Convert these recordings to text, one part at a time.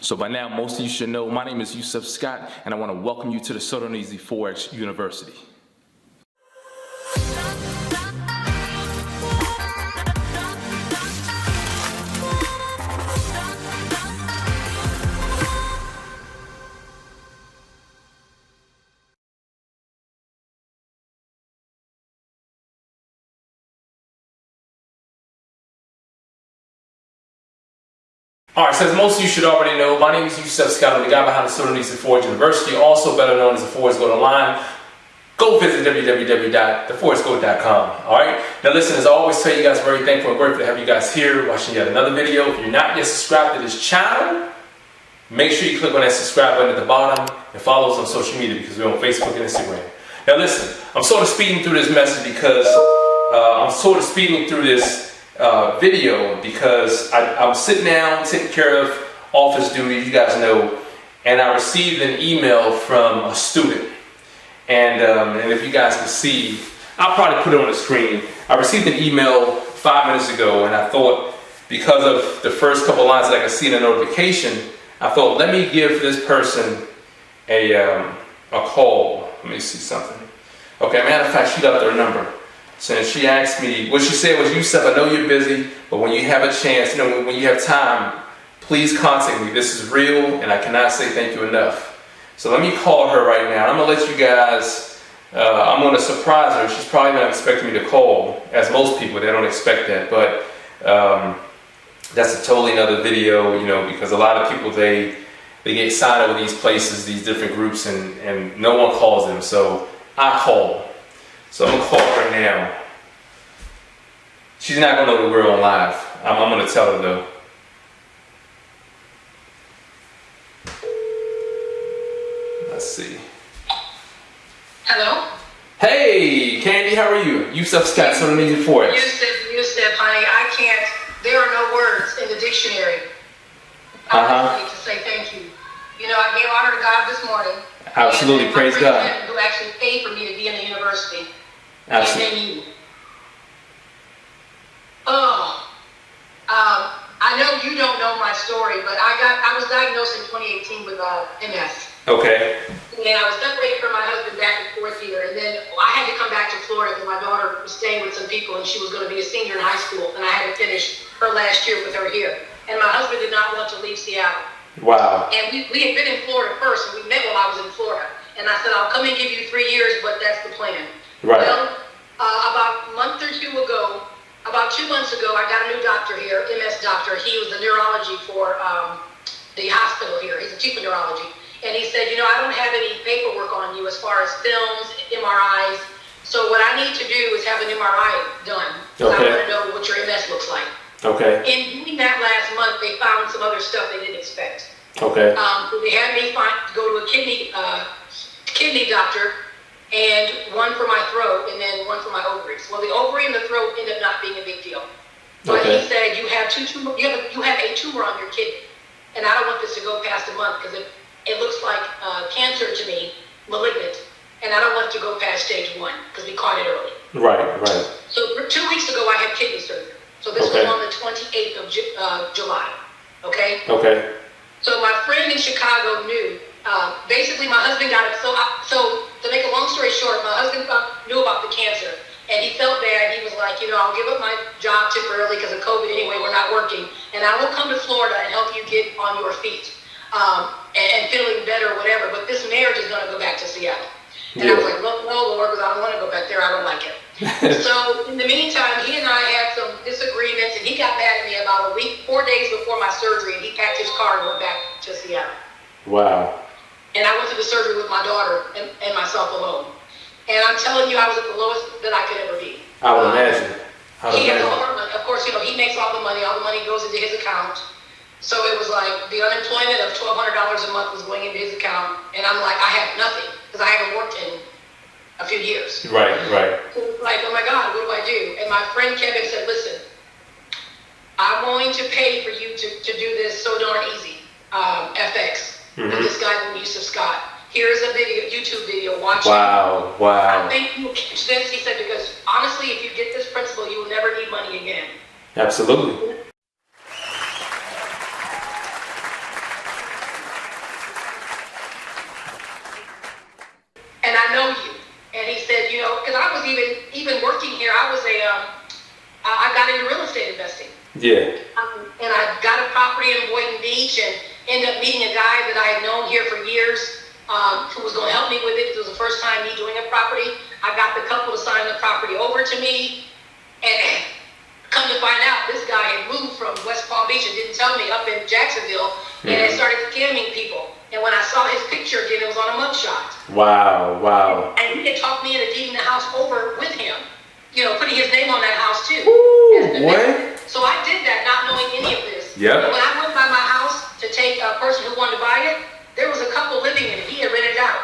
So by now, most of you should know, my name is Yusef Scott, and I want to welcome you to the sodarneasyforex University. Alright, so as most of you should already know, my name is Yusef Scott. I'm the guy behind the sodarneasyforex University, also better known as the Forex Gold Online. Go visit www.theforexgold.com. Alright? Now listen, as I always tell you guys, very thankful and grateful to have you guys here watching yet another video. If you're not yet subscribed to this channel, make sure you click on that subscribe button at the bottom and follow us on social media because we're on Facebook and Instagram. Now listen, I'm sort of speeding through this message because video because I'm sitting down, taking care of office duties, you guys know, and I received an email from a student. And if you guys can see, I'll probably put it on the screen. I received an email 5 minutes ago, and I thought, because of the first couple lines that I can see in the notification, I thought, let me give this person a call. Let me see something. Okay, matter of fact, she left their number. So she asked me, what she said was, Yusef, I know you're busy, but when you have a chance, when you have time, please contact me. This is real, and I cannot say thank you enough. So let me call her right now. I'm going to let you guys, I'm going to surprise her. She's probably not expecting me to call, as most people, they don't expect that. But that's a totally another video, because a lot of people, they get signed up with these places, these different groups, and no one calls them. So I call. So I'm going to call her now. She's not going to know that we're on live. I'm going to tell her though. Let's see. Hello? Hey, Candy, how are you? Yusef Scott, sodarneasyforex. Yusef, honey, I can't, there are no words in the dictionary. Honestly, to say thank you. I gave honor to God this morning. Absolutely, and praise God. Who actually paid for me to be in the university. Absolutely. And then you. I know you don't know my story, but I was diagnosed in 2018 with MS. Okay. And I was separated from my husband back and forth here, and then I had to come back to Florida because my daughter was staying with some people, and she was going to be a senior in high school, and I had to finish her last year with her here. And my husband did not want to leave Seattle. Wow. And we had been in Florida first, and we met while I was in Florida. And I said, I'll come and give you 3 years, but that's the plan. Right. Well, about a month or two ago, about 2 months ago, I got a new doctor here, MS doctor. He was the neurology for the hospital here. He's the chief of neurology. And he said, I don't have any paperwork on you as far as films, MRIs. So what I need to do is have an MRI done. Because I want to know what your MS looks like. Okay. In doing that last month, they found some other stuff they didn't expect. Okay. They had me go to a kidney doctor, and one for my throat, and then one for my ovaries. Well, the ovary and the throat ended up not being a big deal. But he said, you have a tumor on your kidney, and I don't want this to go past a month because it looks like cancer to me, malignant, and I don't want it to go past stage 1 because we caught it early. Right. So 2 weeks ago, I had kidney surgery. So this was on the 28th of July. Okay. So my friend in Chicago knew. Basically, my husband got it. So to make a long story short, my husband knew about the cancer, and he felt bad. He was like, I'll give up my job temporarily because of COVID anyway. We're not working, and I will come to Florida and help you get on your feet and feeling better, or whatever. But this marriage is going to go back to Seattle. And I was like, no, Lord, because I don't want to go back there. I don't like it. So in the meantime, he and I had some disagreements, and he got mad at me about a week, 4 days before my surgery, and he packed his car and went back to Seattle. Wow. And I went to the surgery with my daughter and myself alone. And I'm telling you, I was at the lowest that I could ever be. I would imagine. He has all our money. Of course, he makes all the money. All the money goes into his account. So it was like the unemployment of $1,200 a month was going into his account. And I'm like, I have nothing because I haven't worked in a few years. Right. So like, oh my God, what do I do? And my friend Kevin said, listen, I'm willing to pay for you to do this so darn easy, FX, with this guy named Yusef Scott. Here's a video, YouTube video, watch it. Wow. I think you'll catch this, he said, because honestly, if you get this principle, you will never need money again. Absolutely. Yeah. And I got a property in Boynton Beach and ended up meeting a guy that I had known here for years who was going to help me with it. It was the first time me doing a property. I got the couple to sign the property over to me. And come to find out, this guy had moved from West Palm Beach and didn't tell me up in Jacksonville and had started scamming people. And when I saw his picture again, it was on a mugshot. Wow, wow. And he had talked me into deeding the house over with him. You know, putting his name on that house too. Ooh, what? So I did that not knowing any of this. Yep. And when I went by my house to take a person who wanted to buy it, there was a couple living in it. He had rented it out.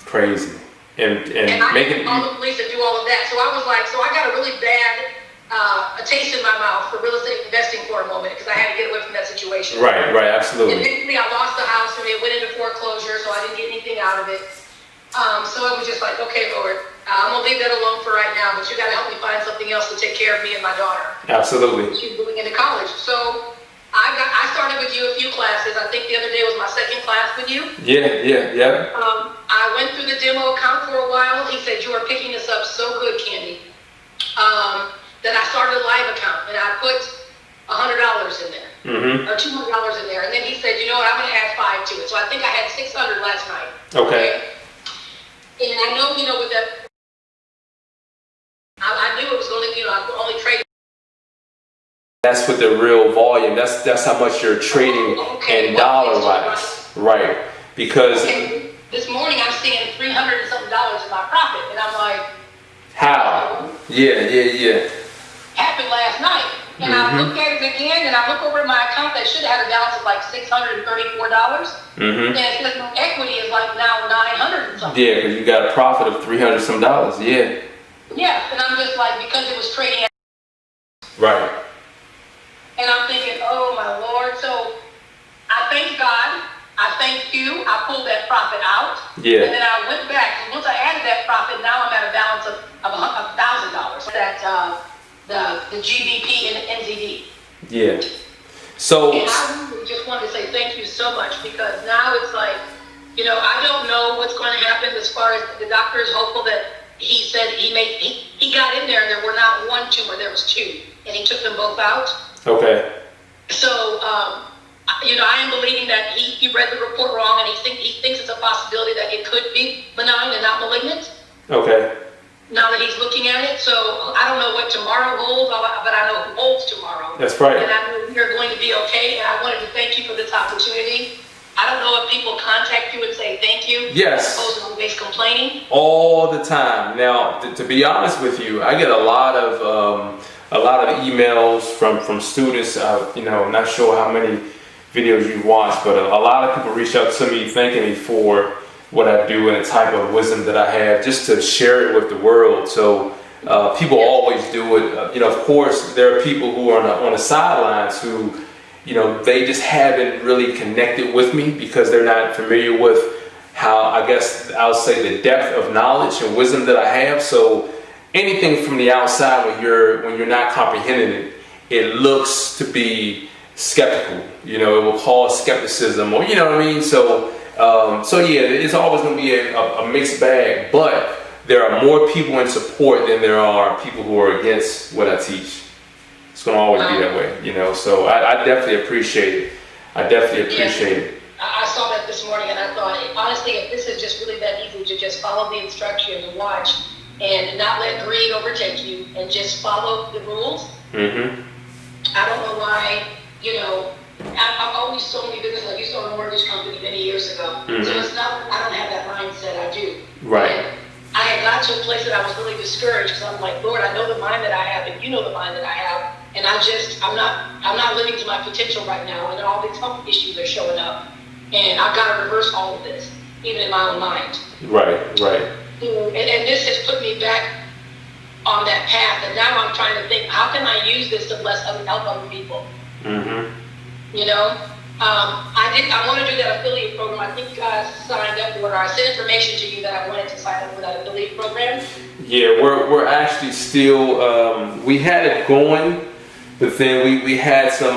Crazy. And I make had it. to call the police and do all of that. So I was like, so I got a really bad a taste in my mouth for real estate investing for a moment because I had to get away from that situation. Right, absolutely. And eventually I lost the house and it went into foreclosure, so I didn't get anything out of it. So it was just like, okay, Lord, I'm gonna leave that alone for right now, but you gotta help me find something else to take care of me and my daughter. Absolutely. She's moving into college. So I started with you a few classes. I think the other day was my second class with you. Yeah. I went through the demo account for a while. He said, you are picking this up so good, Candy. That I started a live account and I put $100 in there or $200 in there. And then he said, you know what, I'm gonna add 5 to it. So I think I had 600 last night. Okay. And I know, you know, with that, I knew it was going to, you know, I could only trade. That's with the real volume. That's how much you're trading in dollar wise. Right. Because this morning I'm seeing $300 and something in my profit. And I'm like, how? Yeah. Happened last night. And I look at it again and I look over at my account that should have had a balance of like $634. And it says my equity is like now 900 and something. Yeah, because you got a profit of $300 some. Yeah. Yeah, and I'm just like, because it was trading. Right. And I'm thinking, oh my Lord. So I thank God. I thank you. I pulled that profit out. Yeah. And then I went back. And once I added that profit, now I'm at a balance of $1,000. That the GBP and the NZD. Yeah. So. And I really just wanted to say thank you so much because now it's like, you know, I don't know what's going to happen as far as the doctor is hopeful that he said he got in there and there were not one tumor, there was 2, and he took them both out. Okay. So, you know, I am believing that he read the report wrong and he thinks it's a possibility that it could be benign and not malignant. Okay. Now that he's looking at it, so I don't know what tomorrow holds, but I know who holds tomorrow. That's right. And I know we're going to be okay, and I wanted to thank you for this opportunity. I don't know if people contact you and say thank you. Yes. As opposed to always complaining. All the time. Now, to be honest with you, I get a lot of emails from students. You know, I'm not sure how many videos you've watched, but a lot of people reach out to me thanking me for what I do and the type of wisdom that I have, just to share it with the world. So people always do it. You know, of course, there are people who are on the sidelines who, you know, they just haven't really connected with me because they're not familiar with how, I guess I'll say, the depth of knowledge and wisdom that I have. So anything from the outside, when you're not comprehending it, it looks to be skeptical. You know, it will cause skepticism, or you know what I mean. So yeah, it's always going to be a mixed bag, but there are more people in support than there are people who are against what I teach. It's going to always be that way, you know. So I definitely appreciate it. I saw that this morning and I thought, honestly, if this is just really that easy to just follow the instructions and watch and not let greed overtake you and just follow the rules. I don't know why, you know, I've always sold me business. I used to own a mortgage company many years ago. So it's not, I don't have that mindset, I do. Right. And I had got to a place that I was really discouraged because I'm like, Lord, I know the mind that I have and you know the mind that I have. And I'm not living to my potential right now. And all these health issues are showing up. And I've got to reverse all of this, even in my own mind. Right. And this has put me back on that path. And now I'm trying to think, how can I use this to help other people? You know, I want to do that affiliate program. I think you guys signed up for it. I sent information to you that I wanted to sign up for that affiliate program. Yeah, we're actually still, we had it going, but then we had some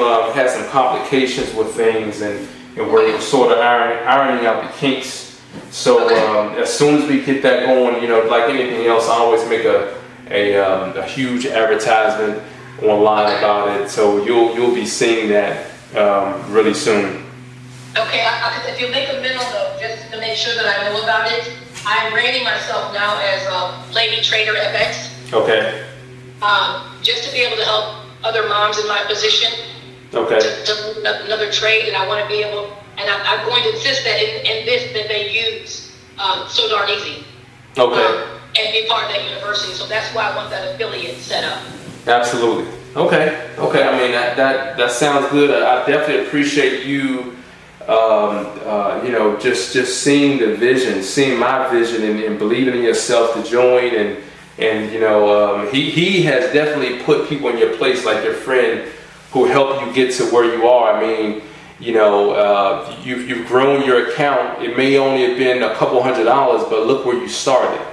complications with things, and we're sort of ironing out the kinks. So as soon as we get that going, you know, like anything else, I always make a huge advertisement online about it. So you'll be seeing that really soon. Okay, if you make a mental note, just to make sure that I know about it, I'm branding myself now as Lady Trader FX. Okay. Just to be able to help other moms in my position. Okay. To another trade, and I want to be able, and I'm going to insist that in this that they use So Darn Easy. Okay. And be part of that university. So that's why I want that affiliate set up. Absolutely. Okay. I mean that sounds good. I definitely appreciate you. Just seeing the vision, seeing my vision, and believing in yourself to join, and he has definitely put people in your place, like your friend who helped you get to where you are. I mean, you've grown your account. It may only have been a couple $100, but look where you started.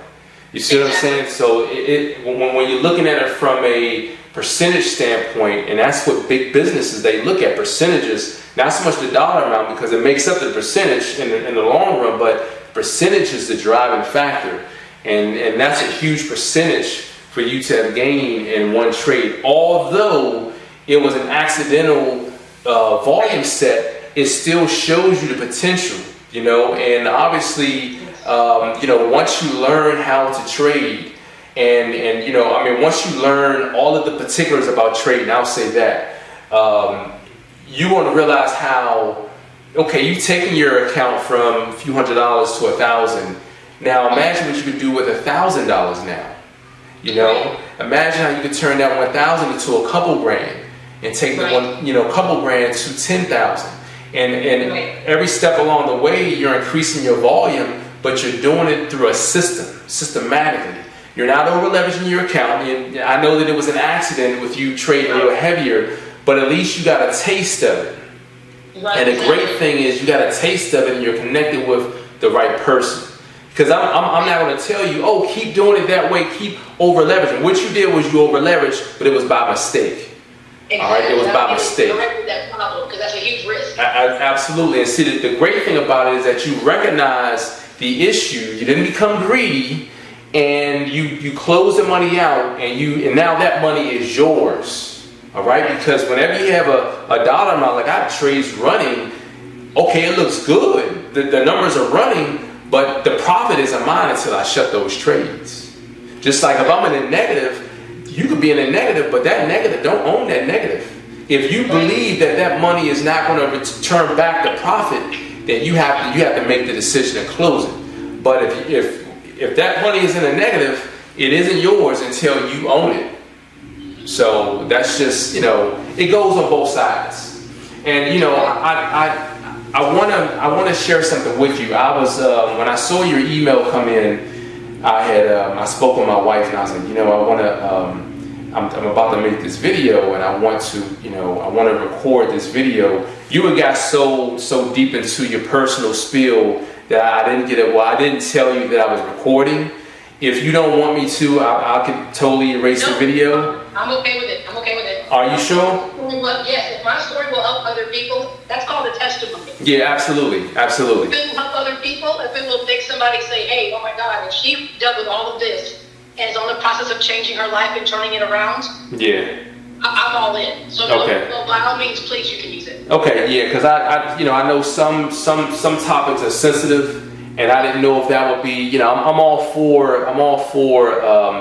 You see what I'm saying? So when you're looking at it from a percentage standpoint, and that's what big businesses, they look at percentages, not so much the dollar amount, because it makes up the percentage in the long run, but percentage is the driving factor, and that's a huge percentage for you to have gained in one trade. Although it was an accidental volume set, it still shows you the potential, and obviously, once you learn how to trade, once you learn all of the particulars about trading, I'll say that, you want to realize how, you've taken your account from a few $100s to $1,000. Now imagine what you could do with $1,000 now. Imagine how you could turn that 1,000 into a couple grand, and take the couple grand to 10,000. And every step along the way, you're increasing your volume, but you're doing it through a systematically. You're not over leveraging your account. And I know that it was an accident with you trading a little heavier, but at least you got a taste of it. Right. And the great thing is you got a taste of it, and you're connected with the right person. Because I'm not going to tell you, keep doing it that way, keep over leveraging. What you did was you over leveraged, but it was by mistake. Exactly. All right, it was by mistake. That problem, because that's a huge risk. Absolutely. And see, the great thing about it is that you recognize the issue. You didn't become greedy, and you close the money out, and now that money is yours. All right, because whenever you have a dollar amount, like I have trades running, it looks good. The numbers are running, but the profit isn't mine until I shut those trades. Just like if I'm in a negative, you could be in a negative, but that negative, don't own that negative. If you believe that money is not going to return back the profit, then you have to make the decision to close it. But if that money is in a negative, it isn't yours until you own it. So that's just, it goes on both sides. And I want to share something with you. I was when I saw your email come in, I spoke with my wife, and I was like, I'm about to make this video, and I want to record this video. You had got so deep into your personal spiel that I didn't get it. Well, I didn't tell you that I was recording. If you don't want me to, I could totally erase the video. I'm okay with it. Are you sure? Yes, if my story will help other people, that's called a testimony. Yeah, absolutely. If it will help other people, if it will make somebody say, hey, oh my God, if she dealt with all of this and is on the process of changing her life and turning it around, yeah, I'm all in. So by all means, please, you can use it. Okay, yeah, because I know some topics are sensitive, and I didn't know if that would be, I'm all for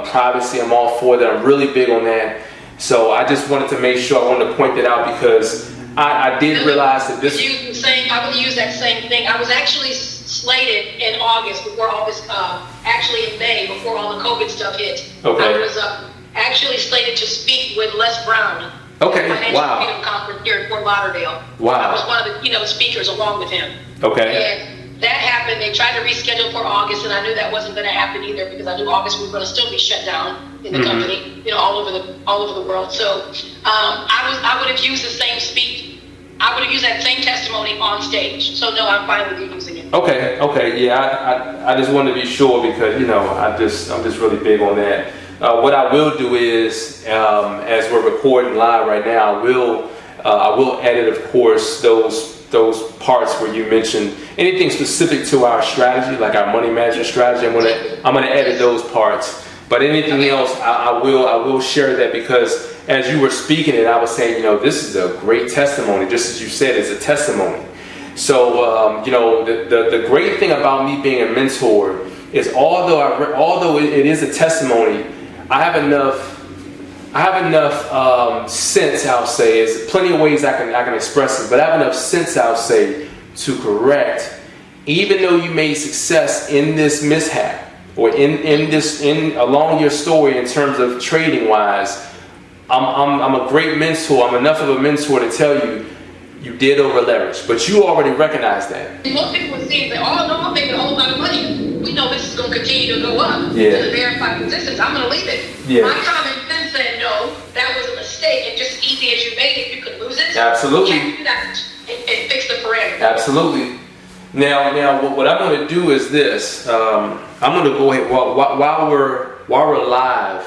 privacy. I'm all for that. I'm really big on that. So I just wanted to make sure, I wanted to point that out, because I did realize that this. I would use that same thing. I was actually slated in August, actually in May, before all the COVID stuff hit. Okay. I was actually slated to speak with Les Brown. Okay. Financial Freedom Conference here in Fort Lauderdale. Wow. I was one of the keynote speakers along with him. Okay. And that happened. They tried to reschedule for August, and I knew that wasn't going to happen either, because I knew August we were going to still be shut down in the company, all over the world. So I would have used the same speech. I would have used that same testimony on stage. So no, I'm fine with you using it. Okay. Yeah, I just wanted to be sure, because I'm just really big on that. What I will do is, as we're recording live right now, I will edit, of course, those parts where you mentioned anything specific to our strategy, like our money management strategy. I'm gonna edit those parts, But anything else, I will share that, because as you were speaking it, I was saying, you know, this is a great testimony. Just as you said, it's a testimony. So, you know, the great thing about me being a mentor is, although it is a testimony, I have enough sense, I'll say. There's plenty of ways I can express it, but I have enough sense, I'll say, to correct. Even though you made success in this mishap, or along your story in terms of trading wise, I'm a great mentor. I'm enough of a mentor to tell you, you did over leverage, but you already recognize that. Most people would say, oh no, I'm making a whole lot of money. We know this is going to continue to go up. Yeah. To the verified resistance, I'm going to leave it. Yeah. My common sense said, no, that was a mistake, and just easy as you made it, you could lose it. Absolutely. You can't do that and fix the parameter. Absolutely. Now, what I'm going to do is this. I'm going to go ahead while we're live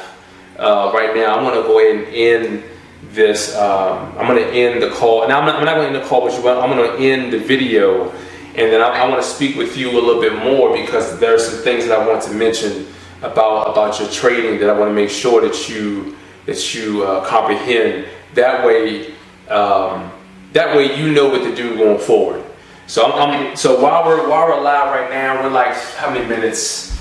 right now. I'm going to go ahead and end this. I'm going to end the call. Now, I'm not going to end the call with you. I'm going to end the video, and then I want to speak with you a little bit more, because there are some things that I want to mention about your trading that I want to make sure that you comprehend. That way you know what to do going forward. So so while we're live right now, we're like, how many minutes?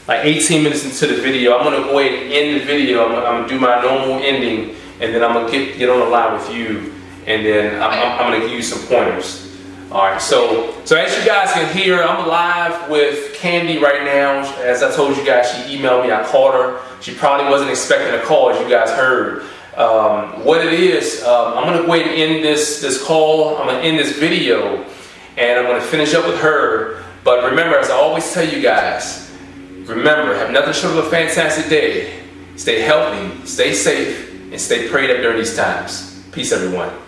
Like 18 minutes into the video. I'm gonna go ahead and end the video. I'm gonna do my normal ending, and then I'm gonna get on the line with you, and then I'm gonna give you some pointers. All right. So as you guys can hear, I'm live with Candy right now. As I told you guys, she emailed me. I called her. She probably wasn't expecting a call, as you guys heard. What it is, I'm gonna go ahead and end this call. I'm gonna end this video, and I'm going to finish up with her. But remember, as I always tell you guys, remember, have nothing short of a fantastic day. Stay healthy, stay safe, and stay prayed up during these times. Peace, everyone.